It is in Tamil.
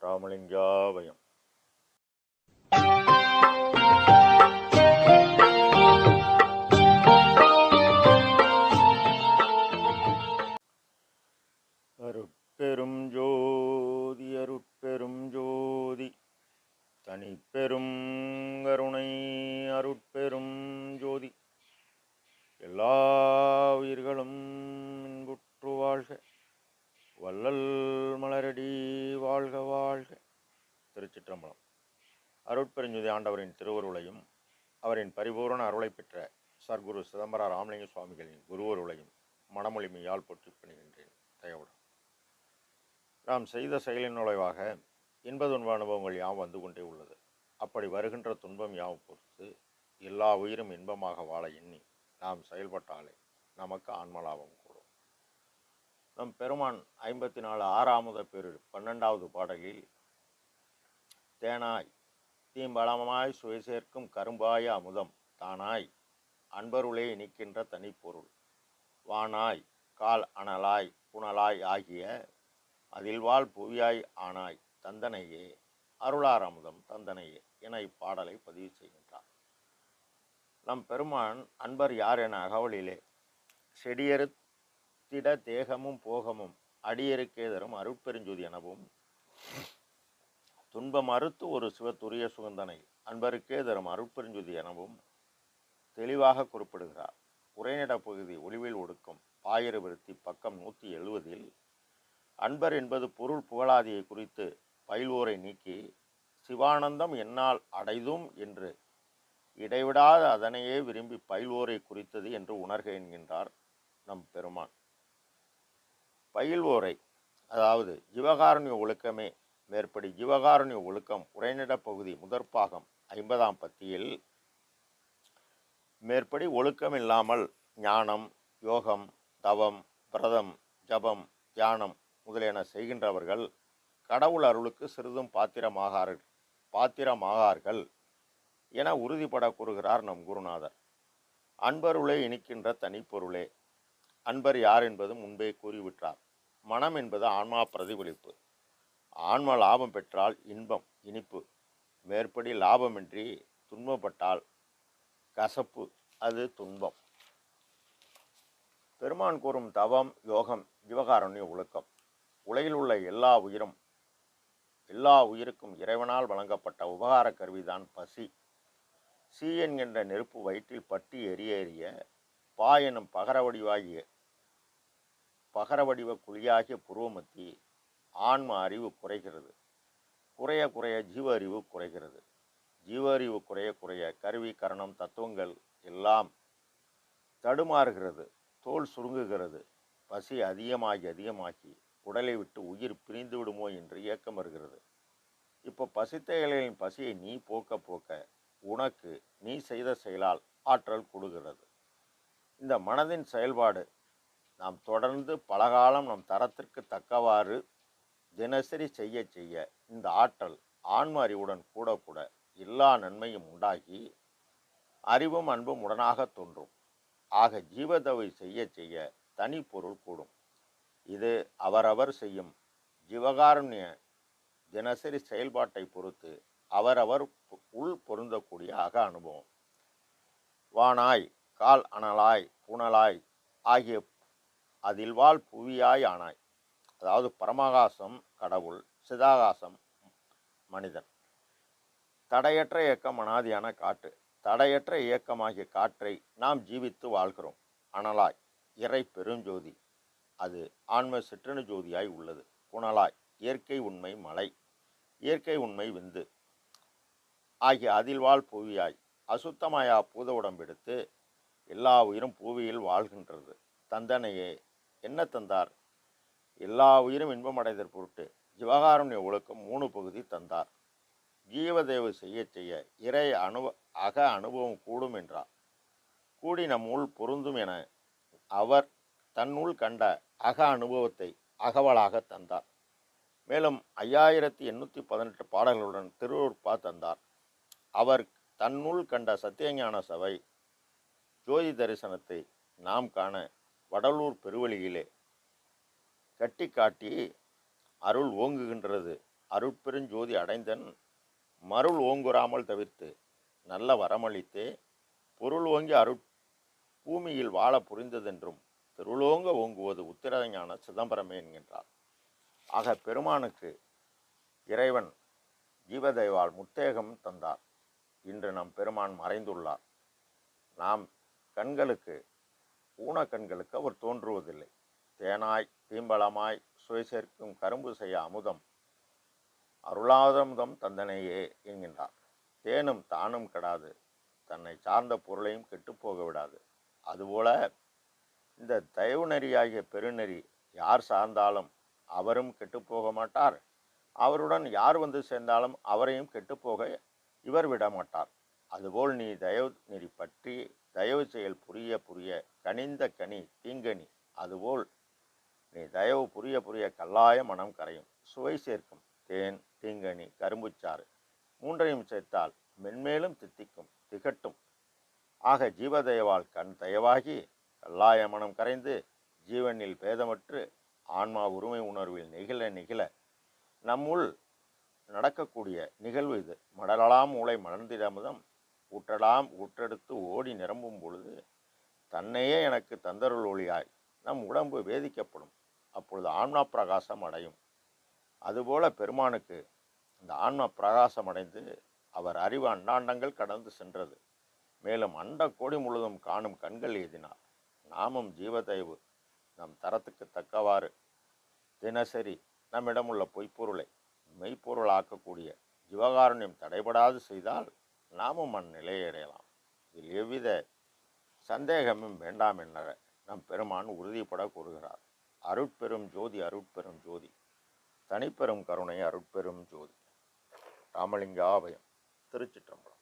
ராமலிங்காபயம். அருட்பெரும் ஜோதி அருட்பெரும் ஜோதி தனிப்பெரும் கருணை அருட்பெரும் ஜோதி. எல்லா உயிர்களும் இன்புற்று வாழ்க, வள்ளல் மலரடி வாழ்க வாழ்க. திருச்சிற்றம்பலம். அருட்பெருஞ்சுதி ஆண்டவரின் திருவருளையும் அவரின் பரிபூரண அருளை பெற்ற சர்க்குரு சிதம்பர ராமலிங்க சுவாமிகளின் குருவருளையும் மனமொழிமையால் போற்றி பணிகின்றேன் தயவுடன். நாம் செய்த செயலின் நுழைவாக இன்ப துன்ப அனுபவங்கள் யாவும் வந்து கொண்டே உள்ளது. அப்படி வருகின்ற துன்பம் யாவும் பொறுத்து எல்லா உயிரும் இன்பமாக வாழ எண்ணி நாம் செயல்பட்டாலே நமக்கு ஆன்மலாபம் கூடும். நம் பெருமான் 54 ஆறாமுத பேரில் 12வது பாடலில் தேனாய் தீம்பழமாய் சுவை சேர்க்கும் கரும்பாய அமுதம் தானாய் அன்பருளே இனிக்கின்ற தனிப்பொருள் வானாய் கால் அனலாய் புனலாய் ஆகிய அதில் வாழ் புவியாய் ஆனாய் தந்தனையே அருளார் அமுதம் தந்தனையே என இப்பாடலை பதிவு செய்கின்றார். நம் பெருமான் அன்பர் யார் என அகவலிலே செடியறுத்திட தேகமும் போகமும் அடியருக்கே தரும் அருட்பெருஞ்சோதி எனவும் துன்பம் அறுத்து ஒரு சிவத்துரிய சுகந்தனை அன்பருக்கே தரும் அருட்பெருஞ்சோதி எனவும் தெளிவாக குறிப்பிடுகிறார். உரைநட பகுதி ஒளிவில் ஒடுக்கும் பாயிர விருத்தி பக்கம் 170 அன்பர் என்பது பொருள் புகழாதியை குறித்து பயில்வோரை நீக்கி சிவானந்தம் என்னால் அடைதும் என்று இடைவிடாத அதனையே விரும்பி பயில்வோரை குறித்தது என்று உணர்க என்கின்றார் நம் பெருமான். பயில்வோரை, அதாவது ஜீவகாருண்ய ஒழுக்கமே மேற்படி ஜீவகாருண்ய ஒழுக்கம் உரைநட பகுதி முதற்பாகம் 50ஆம் பத்தியில் மேற்படி ஒழுக்கம் இல்லாமல் ஞானம், யோகம், தவம், விரதம், ஜபம், தியானம் முதலியன செய்கின்றவர்கள் கடவுள் அருளுக்கு சிறிதும் பாத்திரமாகார்கள் என உறுதிப்பட கூறுகிறார் நம் குருநாதர். அன்பருளே இனிக்கின்ற தனிப்பொருளே. அன்பர் யார் என்பது முன்பே கூறிவிட்டார். மனம் என்பது ஆன்மா பிரதிபலிப்பு. ஆன்ம லாபம் பெற்றால் இன்பம் இனிப்பு, மேற்படி லாபமின்றி துன்பப்பட்டால் கசப்பு, அது துன்பம். பெருமான் கூறும் தவம், யோகம், ஜீவகாருண்ய ஒழுக்கம். உலகில் உள்ள எல்லா உயிருக்கும் இறைவனால் வழங்கப்பட்ட உபகார கருவிதான் பசி. சி என்கின்ற நெருப்பு வயிற்றில் பட்டி எரிய பா எனும் பகரவடிவ குழியாகிய புருவமத்தி ஆன்ம அறிவு குறைகிறது. குறைய குறைய ஜீவ அறிவு குறைகிறது. ஜீவ அறிவு குறைய குறைய கருவி, கரணம், தத்துவங்கள் எல்லாம் தடுமாறுகிறது. தோல் சுருங்குகிறது. பசி அதிகமாகி உடலை விட்டு உயிர் பிரிந்து விடுமோ என்று ஏக்கம் வருகிறது. இப்போ பசித்த இலைகளின் பசியை நீ போக்க உனக்கு நீ செய்த செயலால் ஆற்றல் கொடுக்கிறது. இந்த மனதின் செயல்பாடு நாம் தொடர்ந்து பலகாலம் நம் தரத்திற்கு தக்கவாறு தினசரி செய்ய இந்த ஆற்றல் ஆன்ம அறிவுடன் கூட எல்லா நன்மையும் உண்டாகி அறிவும் அன்பும் உடனாக தோன்றும். ஆக ஜீவதவை செய்ய தனி பொருள் கூடும். இது அவரவர் செய்யும் ஜீவகாருண்ய தினசரி செயல்பாட்டை பொறுத்து அவரவர் உள் பொருந்தக்கூடிய அக அனுபவம். வானாய் கால் அனலாய் புனலாய் ஆகிய அதில் வாழ் புவியாய் ஆனாய். அதாவது பரமாகாசம் கடவுள், சிதாகாசம் மனிதன். தடையற்ற இயக்கம் அனாதியான காற்று. தடையற்ற இயக்கமாகிய காற்றை நாம் ஜீவித்து வாழ்கிறோம். அனலாய் இறை பெருஞ்சோதி, அது ஆன்ம சிற்றணு ஜோதியாய் உள்ளது. புனலாய் இயற்கை உண்மை மலை, இயற்கை உண்மை விந்து ஆகிய அதில் வாழ் புவியாய் அசுத்தமாயா பூத உடம்பெடுத்து எல்லா உயிரும் பூவியில் வாழ்கின்றது. தந்தனையே என்ன தந்தார்? எல்லா உயிரும் இன்பமடைதற் பொருட்டு ஜீவகாருண்ய ஒழுக்கம் 3 பகுதி தந்தார். ஜீவதேவு செய்ய இறை அக அனுபவம் கூடும் என்றார். கூடி நம் உள் பொருந்தும் என அவர் தன்னுள் கண்ட அக அனுபவத்தை அகவலாக தந்தார். மேலும் 5818 பாடல்களுடன் திருவருட்பா தந்தார். அவர் தன்னுள் கண்ட சத்தியஞான சபை ஜோதி தரிசனத்தை நாம் காண வடலூர் பெருவழியிலே கட்டி காட்டி அருள் ஓங்குகின்றது அருட்பெருஞ்சோதி அடைந்தன் மருள் ஓங்குறாமல் தவிர்த்து நல்ல வரமளித்தே பொருள் ஓங்கி பூமியில் வாழ புரிந்ததென்றும் திருளோங்க ஓங்குவது உத்திரஞான சிதம்பரமே என்கின்றார். ஆக பெருமானுக்கு இறைவன் ஜீவதேவால் முத்தேகம் தந்தார். இன்று நம் பெருமான் மறைந்துள்ளார். நாம் கண்களுக்கு ஊனக்கண்களுக்கு அவர் தோன்றுவதில்லை. தேனாய் தீம்பளமாய் சுவை சேர்க்கும் கரும்பு செய்ய அமுதம் அருளாதமுதம் தந்தனையே என்கின்றார். தேனும் தானும் கெடாது, தன்னை சார்ந்த பொருளையும் கெட்டுப்போக விடாது. அதுபோல இந்த தயவு நெறியாகிய பெருநெறி யார் சார்ந்தாலும் அவரும் கெட்டுப்போக மாட்டார். அவருடன் யார் வந்து சேர்ந்தாலும் அவரையும் கெட்டுப்போக இவர் விடமாட்டார். அதுபோல் நீ தயவு நெறி பற்றி தயவு செயல் புரிய புரிய கனிந்த கனி தீங்கனி, அதுபோல் நீ தயவு புரிய புரிய கல்லாய மனம் கரையும். சுவை சேர்க்கும் தேன் தீங்கனி கரும்புச்சாறு மூன்றையும் சேர்த்தால் மென்மேலும் தித்திக்கும் திகட்டும். ஆக ஜீவதயவால் கண் தயவாகி கல்லாய மனம் கரைந்து ஜீவனில் பேதமற்று ஆன்மா உரிமை உணர்வில் நெகிழ நெகிழ நம்முள் நடக்கக்கூடிய நிகழ்வு இது. மடலாம் மூளை மலர்ந்திட அமுதம் ஊற்றலாம் ஊற்றெடுத்து ஓடி நிரம்பும் பொழுது தன்னையே எனக்கு தந்தருள் ஒளியாய் நம் உடம்பு வேதிக்கப்படும். அப்பொழுது ஆன்மா பிரகாசம் அடையும். அதுபோல பெருமானுக்கு இந்த ஆன்மா பிரகாசம் அடைந்து அவர் அறிவு அண்டாண்டங்கள் கடந்து சென்றது. மேலும் அண்ட கோடி முழுதும் காணும் கண்கள் எதினார். நாமும் ஜீவதயவு நம் தரத்துக்கு தக்கவாறு தினசரி நம்மிடமுள்ள பொய்ப்பொருளை மெய்ப்பொருளாக்கக்கூடிய ஜீவகாருண்யம் தடைபடாது செய்தால் நாமும் அந்நிலையை அடையலாம். இதில் எவ்வித சந்தேகமும் வேண்டாம் என நம் பெருமான் உறுதிப்பட கூறுகிறார். அருட்பெரும் ஜோதி அருட்பெரும் ஜோதி தனிப்பெரும் கருணை அருட்பெரும் ஜோதி. ராமலிங்காபயம். திருச்சிற்றம்பலம்.